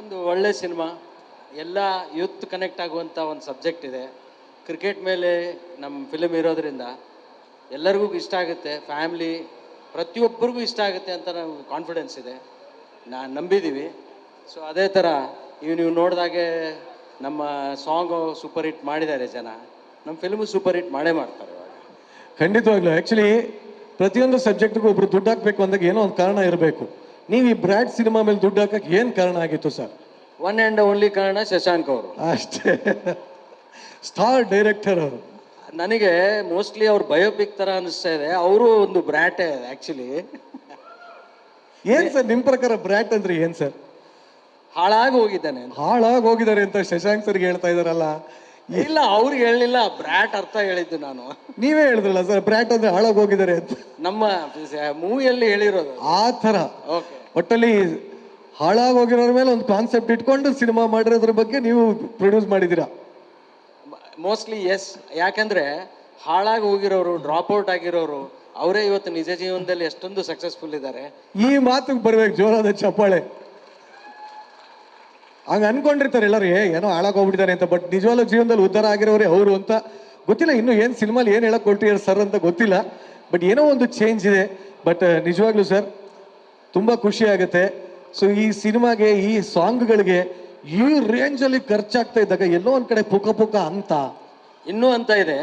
ಒಂದು ಒಳ್ಳೆ ಸಿನಿಮಾ, ಎಲ್ಲ ಯೂತ್ ಕನೆಕ್ಟ್ ಆಗುವಂಥ ಒಂದು ಸಬ್ಜೆಕ್ಟ್ ಇದೆ. ಕ್ರಿಕೆಟ್ ಮೇಲೆ ನಮ್ಮ ಫಿಲ್ಮ್ ಇರೋದ್ರಿಂದ ಎಲ್ಲರಿಗೂ ಇಷ್ಟ ಆಗುತ್ತೆ, ಫ್ಯಾಮ್ಲಿ ಪ್ರತಿಯೊಬ್ಬರಿಗೂ ಇಷ್ಟ ಆಗುತ್ತೆ ಅಂತ ನಮ್ಗೆ ಕಾನ್ಫಿಡೆನ್ಸ್ ಇದೆ, ನಾನು ನಂಬಿದ್ದೀವಿ. ಸೊ ಅದೇ ಥರ ನೀವು ನೋಡಿದಾಗೆ ನಮ್ಮ ಸಾಂಗು ಸೂಪರ್ ಹಿಟ್ ಮಾಡಿದ್ದಾರೆ ಜನ, ನಮ್ಮ ಫಿಲ್ಮು ಸೂಪರ್ ಹಿಟ್ ಮಾಡೇ ಮಾಡ್ತಾರೆ ಇವಾಗ. ಖಂಡಿತವಾಗ್ಲೂ. ಆ್ಯಕ್ಚುಲಿ ಪ್ರತಿಯೊಂದು ಸಬ್ಜೆಕ್ಟ್ಗೂ ಒಬ್ರು ದುಡ್ಡು ಹಾಕಬೇಕು ಅಂದಾಗ ಏನೋ ಒಂದು ಕಾರಣ ಇರಬೇಕು. ನೀವು ಈ ಬ್ರ್ಯಾಡ್ ಸಿನಿಮಾ ಮೇಲೆ ದುಡ್ಡು ಹಾಕಕ್ಕೆ ಏನು ಕಾರಣ ಆಗಿತ್ತು ಸರ್? ಒನ್ ಆ್ಯಂಡ್ ಓನ್ಲಿ ಕಾರಣ ಶಶಾಂಕ್ ಅವರು ಅಷ್ಟೇ. ಸ್ಟಾರ್ ಡೈರೆಕ್ಟರ್ ಅವರು. ನನಗೆ ಮೋಸ್ಟ್ಲಿ ಅವ್ರ ಬಯೋಪಿಕ್ ಥರ ಅನಿಸ್ತಾ ಇದೆ, ಅವರು ಒಂದು ಬ್ರ್ಯಾಟೇ ಆ್ಯಕ್ಚುಲಿ. ಏನು ಸರ್ ನಿಮ್ಮ ಪ್ರಕಾರ ಬ್ರ್ಯಾಟ್ ಅಂದ್ರೆ ಏನು ಸರ್? ಹಾಳಾಗಿ ಹೋಗಿದ್ದಾನೆ. ಹಾಳಾಗಿ ಹೋಗಿದ್ದಾರೆ ಅಂತ ಶಶಾಂಕ್ ಸರ್ಗೆ ಹೇಳ್ತಾ ಇದಾರಲ್ಲ? ಇಲ್ಲ, ಅವ್ರಿಗೆ ಹೇಳಲಿಲ್ಲ, ಬ್ರ್ಯಾಟ್ ಅರ್ಥ ಹೇಳಿದ್ದು ನಾನು. ನೀವೇ ಹೇಳಿದ್ರಲ್ಲ ಸರ್ ಬ್ರ್ಯಾಟ್ ಅಂದ್ರೆ ಹಾಳಾಗಿ ಹೋಗಿದ್ದಾರೆ ಅಂತ. ನಮ್ಮ ಮೂವಿಯಲ್ಲಿ ಹೇಳಿರೋದು ಆ ಥರ. ಓಕೆ, ಒಟ್ಟಲ್ಲಿ ಹಾಳಾಗಿ ಹೋಗಿರೋರ ಮೇಲೆ ಒಂದು ಕಾನ್ಸೆಪ್ಟ್ ಇಟ್ಕೊಂಡು ಸಿನಿಮಾ ಮಾಡಿರೋದ್ರ ಬಗ್ಗೆ ನೀವು ಪ್ರೊಡ್ಯೂಸ್ ಮಾಡಿದ್ದೀರಾ? Mostly yes. ಯಾಕಂದ್ರೆ ಹಾಳಾಗಿ ಹೋಗಿರೋರು, ಡ್ರಾಪ್ ಔಟ್ ಆಗಿರೋರು ಅವರೇ ಇವತ್ತು ನಿಜ ಜೀವನದಲ್ಲಿ ಎಷ್ಟೊಂದು ಸಕ್ಸಸ್ಫುಲ್ ಇದ್ದಾರೆ. ಈ ಮಾತಿಗೆ ಬರ್ಬೇಕು ಜೋರಾದ ಚಪ್ಪಾಳೆ. ಹಂಗ ಅನ್ಕೊಂಡಿರ್ತಾರೆ ಎಲ್ಲರೂ, ಏನೋ ಹಾಳಾಗೋಗ್ಬಿಟ್ಟಿದ್ದಾರೆ ಅಂತ. ಬಟ್ ನಿಜವಾಗ್ಲೂ ಜೀವನದಲ್ಲಿ ಉದ್ಧಾರ ಆಗಿರೋರೇ ಅವರು ಅಂತ ಗೊತ್ತಿಲ್ಲ. ಇನ್ನು ಏನು ಸಿನಿಮಾಲಿ ಏನು ಹೇಳಕ್ ಕೊಟ್ಟಿದ್ದಾರೆ ಸರ್ ಅಂತ ಗೊತ್ತಿಲ್ಲ. ಬಟ್ ಏನೋ ಒಂದು ಚೇಂಜ್ ಇದೆ. ಬಟ್ ನಿಜವಾಗ್ಲೂ ಸರ್ ತುಂಬಾ ಖುಷಿ ಆಗುತ್ತೆ. ಸೊ ಈ ಸಿನಿಮಾಗೆ, ಈ ಸಾಂಗ್ಗಳಿಗೆ ಈ ರೇಂಜಲ್ಲಿ ಖರ್ಚಾಗ್ತಾ ಇದ್ದಾಗ ಎಲ್ಲೋ ಒಂದ್ ಕಡೆ ಪುಕ ಪುಕ ಅಂತ ಇನ್ನೂ ಅಂತ ಇದೆ,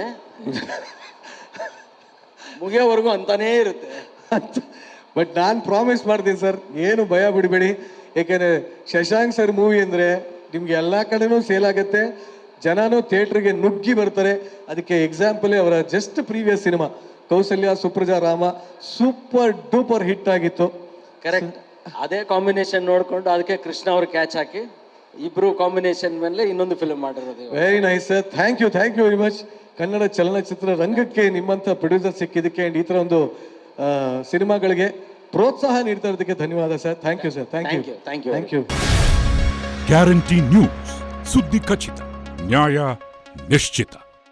ಮುಗಿಯೋವರೆಗೂ ಅಂತಾನೇ ಇರುತ್ತೆ. ಬಟ್ ನಾನು ಪ್ರಾಮಿಸ್ ಮಾಡ್ತೀನಿ ಸರ್, ಏನು ಭಯ ಬಿಡಬೇಡಿ. ಯಾಕೆಂದ್ರೆ ಶಶಾಂಕ್ ಸರ್ ಮೂವಿ ಅಂದ್ರೆ ನಿಮ್ಗೆ ಎಲ್ಲಾ ಕಡೆನೂ ಸೇಲ್ ಆಗುತ್ತೆ, ಜನನೂ ಥಿಯೇಟ್ರಿಗೆ ನುಗ್ಗಿ ಬರ್ತಾರೆ. ಅದಕ್ಕೆ ಎಕ್ಸಾಂಪಲ್ ಅವರ just previous cinema Kausalya Supraja Rama super duper hit ಆಗಿತ್ತು. ಕರೆಕ್ಟ್. ಅದೇ ಕಾಂಬಿನೇಷನ್ ನೋಡ್ಕೊಂಡು ಅದಕ್ಕೆ ಕೃಷ್ಣ ಅವ್ರು ಕ್ಯಾಚ್ ಹಾಕಿ ಇಬ್ರು ಕಾಂಬಿನೇಷನ್ ಮೇಲೆ ಇನ್ನೊಂದು ಫಿಲ್ಮ್ ಮಾಡಿರೋದು. Very nice sir, thank you very much. Kannada ಚಲನಚಿತ್ರ ರಂಗಕ್ಕೆ ನಿಮ್ಮಂತ ಪ್ರೊಡ್ಯೂಸರ್ ಸಿಕ್ಕಿದ್ದಕ್ಕೆ ಅಂಡ್ ಈ ತರ ಒಂದು ಸಿನಿಮಾಗಳಿಗೆ ಪ್ರೋತ್ಸಾಹ ನೀಡ್ತಾ ಇರೋದಕ್ಕೆ ಧನ್ಯವಾದ sir. Thank you sir, thank you. Guarantee news, ಸುದ್ದಿ ಖಚಿತ, ನ್ಯಾಯ ನಿಶ್ಚಿತ.